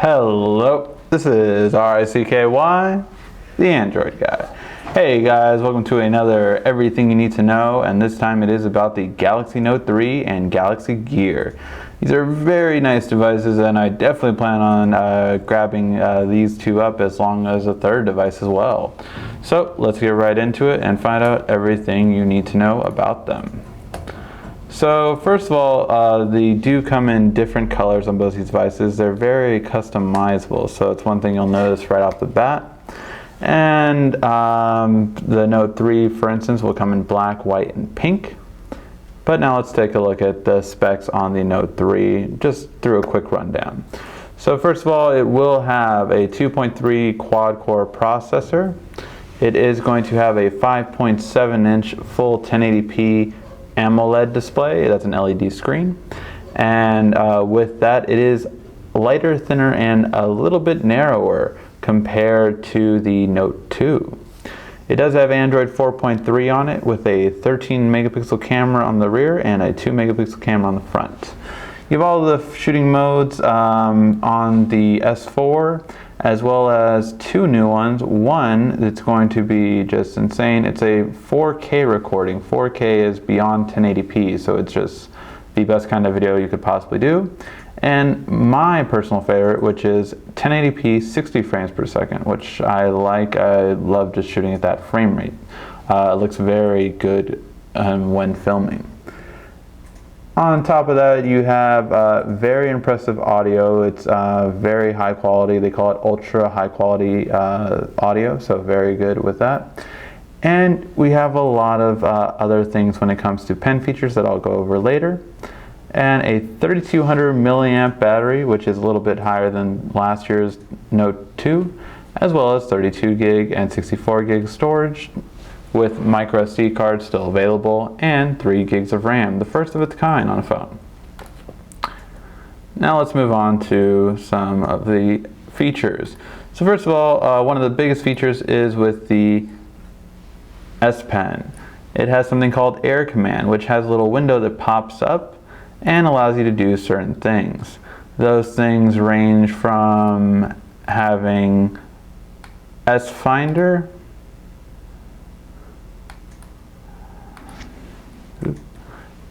Hello, this is RICKY, the Android guy. Hey guys, welcome to another Everything You Need to Know, and this time it is about the Galaxy Note 3 and Galaxy Gear. These are very nice devices, and I definitely plan on grabbing these two up as long as a third device as well. So let's get right into it and find out everything you need to know about them. So first of all, they do come in different colors on both these devices. They're very customizable, so it's one thing you'll notice right off the bat. And the Note 3, for instance, will come in black, white, and pink. But now let's take a look at the specs on the Note 3, just through a quick rundown. So first of all, it will have a 2.3 quad-core processor. It is going to have a 5.7-inch full 1080p AMOLED display. That's an LED screen, and with that it is lighter, thinner, and a little bit narrower compared to the Note 2. It does have Android 4.3 on it with a 13 megapixel camera on the rear and a 2 megapixel camera on the front. You have all the shooting modes on the S4, as well as two new ones. One that's going to be just insane. It's a 4K recording. 4K is beyond 1080p, so it's just the best kind of video you could possibly do. And my personal favorite, which is 1080p 60 frames per second, which I like. I love just shooting at that frame rate. It looks very good when filming. On top of that, you have very impressive audio. It's very high quality. They call it ultra high quality audio, so very good with that. And we have a lot of other things when it comes to pen features that I'll go over later. And a 3200 milliamp battery, which is a little bit higher than last year's Note 2, as well as 32 gig and 64 gig storage, with micro SD cards still available, and 3 gigs of RAM, the first of its kind on a phone. Now let's move on to some of the features. So first of all, one of the biggest features is with the S Pen. It has something called Air Command, which has a little window that pops up and allows you to do certain things. Those things range from having S Finder,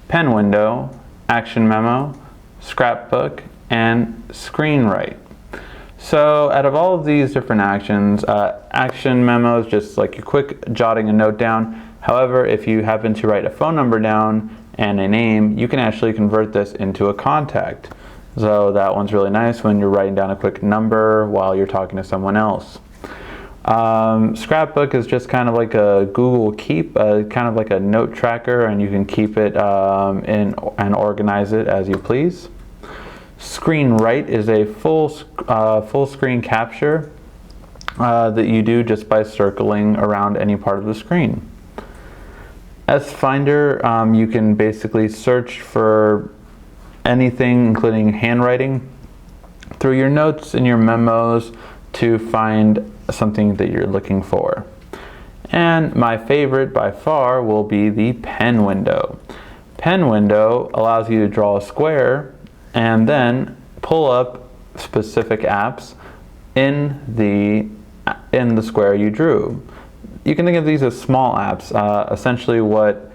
pen window, action memo, scrapbook, and screen write. So out of all of these different actions, action memo is just like a quick jotting a note down. However, if you happen to write a phone number down and a name, you can actually convert this into a contact. So that one's really nice when you're writing down a quick number while you're talking to someone else. Scrapbook is just kind of like a Google Keep, kind of like a note tracker, and you can keep it in and organize it as you please. Screen write is a full screen capture that you do just by circling around any part of the screen. S Finder, you can basically search for anything, including handwriting, through your notes and your memos to find something that you're looking for. And my favorite by far will be the pen window. Pen window allows you to draw a square and then pull up specific apps in the square you drew. You can think of these as small apps, essentially what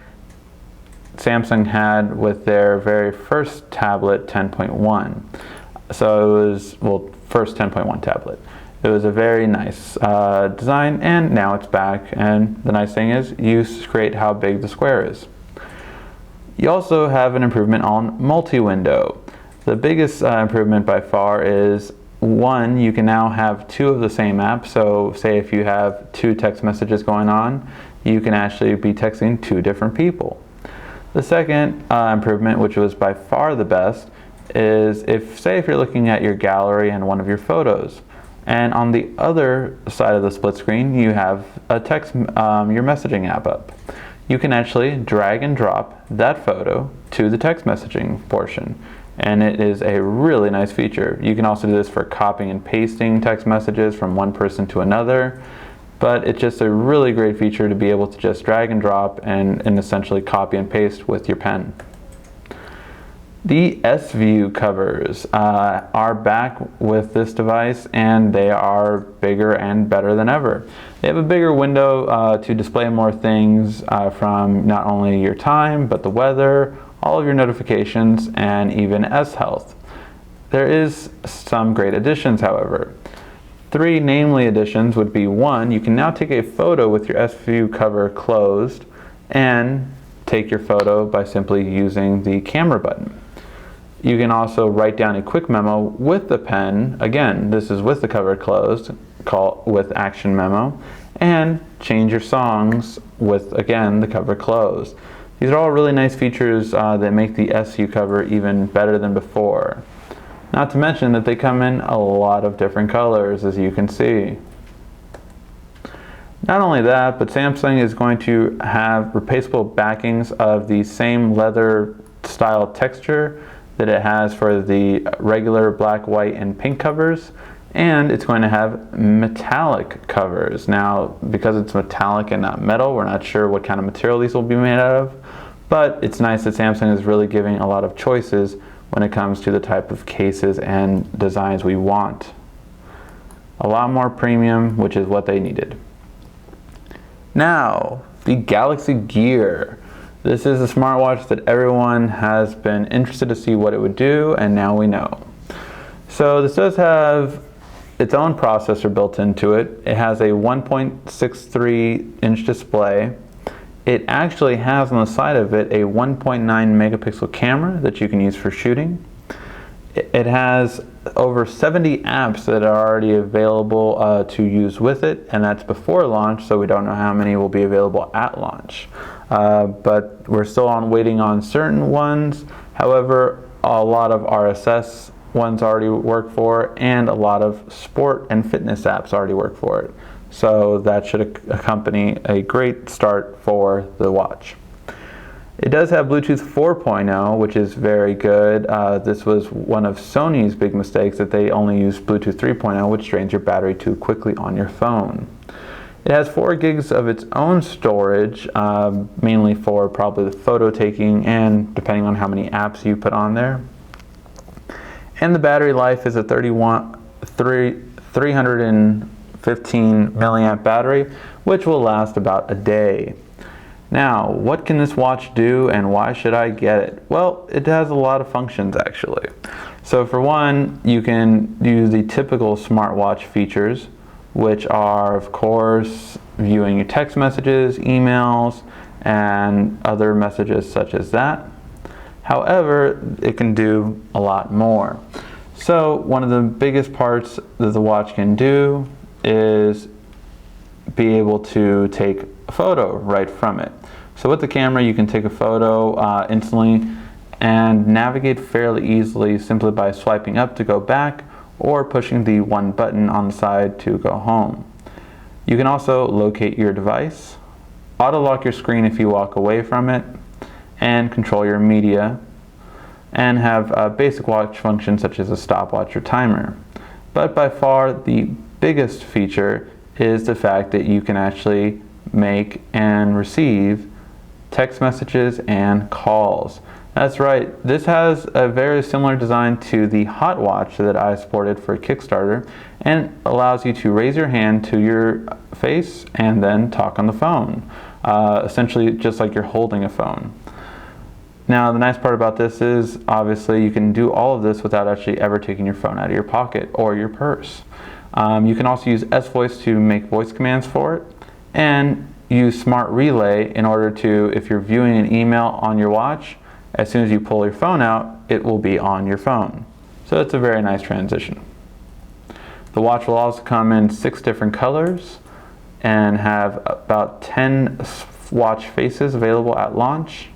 Samsung had with their very first tablet, 10.1. So it was, well, first 10.1 tablet. It was a very nice design, and now it's back, and the nice thing is you create how big the square is. You also have an improvement on multi-window. The biggest improvement by far is, one, you can now have two of the same app. So say if you have two text messages going on, you can actually be texting two different people. The second improvement, which was by far the best, is if you're looking at your gallery and one of your photos, and on the other side of the split screen you have a text, your messaging app up. You can actually drag and drop that photo to the text messaging portion, and it is a really nice feature. You can also do this for copying and pasting text messages from one person to another, but it's just a really great feature to be able to just drag and drop and essentially copy and paste with your pen. The S-View covers are back with this device, and they are bigger and better than ever. They have a bigger window to display more things from not only your time, but the weather, all of your notifications, and even S-Health. There is some great additions, however. Three namely additions would be: one, you can now take a photo with your S-View cover closed and take your photo by simply using the camera button. You can also write down a quick memo with the pen. Again, this is with the cover closed, with Action Memo, and change your songs with, again, the cover closed. These are all really nice features that make the SU cover even better than before. Not to mention that they come in a lot of different colors, as you can see. Not only that, but Samsung is going to have replaceable backings of the same leather style texture that it has for the regular black, white, and pink covers, and it's going to have metallic covers. Now, because it's metallic and not metal, we're not sure what kind of material these will be made out of, but it's nice that Samsung is really giving a lot of choices when it comes to the type of cases and designs we want. A lot more premium, which is what they needed. Now, the Galaxy Gear. This is a smartwatch that everyone has been interested to see what it would do, and now we know. So this does have its own processor built into it. It has a 1.63-inch display. It actually has on the side of it a 1.9 megapixel camera that you can use for shooting. It has over 70 apps that are already available to use with it, and that's before launch, so we don't know how many will be available at launch. But we're still waiting on certain ones. However, a lot of RSS ones already work for it, and a lot of sport and fitness apps already work for it. So that should accompany a great start for the watch. It does have Bluetooth 4.0, which is very good. This was one of Sony's big mistakes, that they only use Bluetooth 3.0, which drains your battery too quickly on your phone. It has 4 gigs of its own storage, mainly for probably the photo taking and depending on how many apps you put on there. And the battery life is a 315 milliamp battery, which will last about a day. Now, what can this watch do, and why should I get it? Well, it has a lot of functions actually. So for one, you can use the typical smartwatch features, which are, of course, viewing your text messages, emails, and other messages such as that. However, it can do a lot more. So one of the biggest parts that the watch can do is be able to take a photo right from it. So with the camera, you can take a photo instantly and navigate fairly easily simply by swiping up to go back or pushing the one button on the side to go home. You can also locate your device, auto lock your screen if you walk away from it, and control your media, and have basic watch functions such as a stopwatch or timer. But by far the biggest feature is the fact that you can actually make and receive text messages and calls. That's right, this has a very similar design to the Hot Watch that I supported for Kickstarter, and allows you to raise your hand to your face and then talk on the phone, essentially just like you're holding a phone. Now, the nice part about this is obviously you can do all of this without actually ever taking your phone out of your pocket or your purse. You can also use S-Voice to make voice commands for it, and use Smart Relay in order to, if you're viewing an email on your watch, as soon as you pull your phone out, it will be on your phone. So it's a very nice transition. The watch will also come in 6 different colors and have about 10 watch faces available at launch.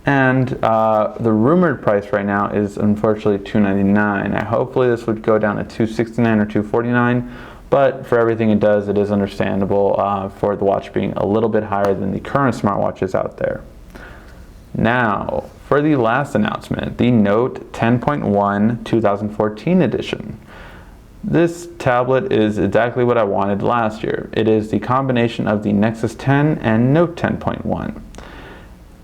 And the rumored price right now is unfortunately $299. Hopefully this would go down to $269 or $249, but for everything it does, it is understandable for the watch being a little bit higher than the current smartwatches out there. Now, for the last announcement, the Note 10.1 2014 edition. This tablet is exactly what I wanted last year. It is the combination of the Nexus 10 and Note 10.1.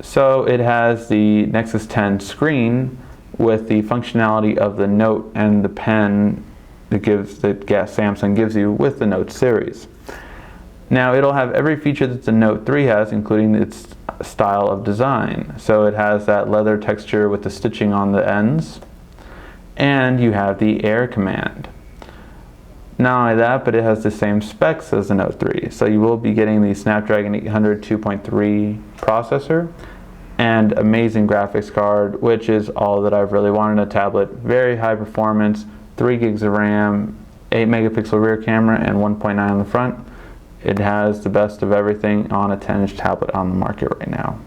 So it has the Nexus 10 screen with the functionality of the Note and the pen that Samsung gives you with the Note series. Now it'll have every feature that the Note 3 has, including its style of design. So it has that leather texture with the stitching on the ends, and you have the Air command. Not only that, but it has the same specs as the Note 3. So you will be getting the Snapdragon 800 2.3 processor and amazing graphics card, which is all that I've really wanted in a tablet. Very high performance, 3 gigs of RAM, 8 megapixel rear camera, and 1.9 on the front. It has the best of everything on a 10-inch tablet on the market right now.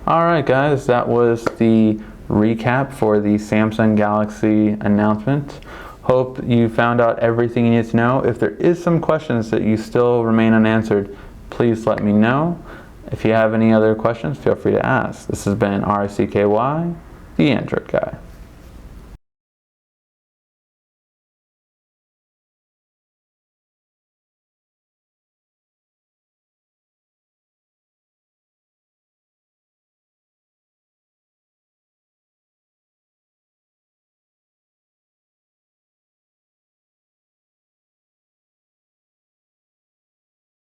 Alright guys, that was the recap for the Samsung Galaxy announcement. Hope you found out everything you need to know. If there is some questions that you still remain unanswered, please let me know. If you have any other questions, feel free to ask. This has been RCKY, the Android Guy.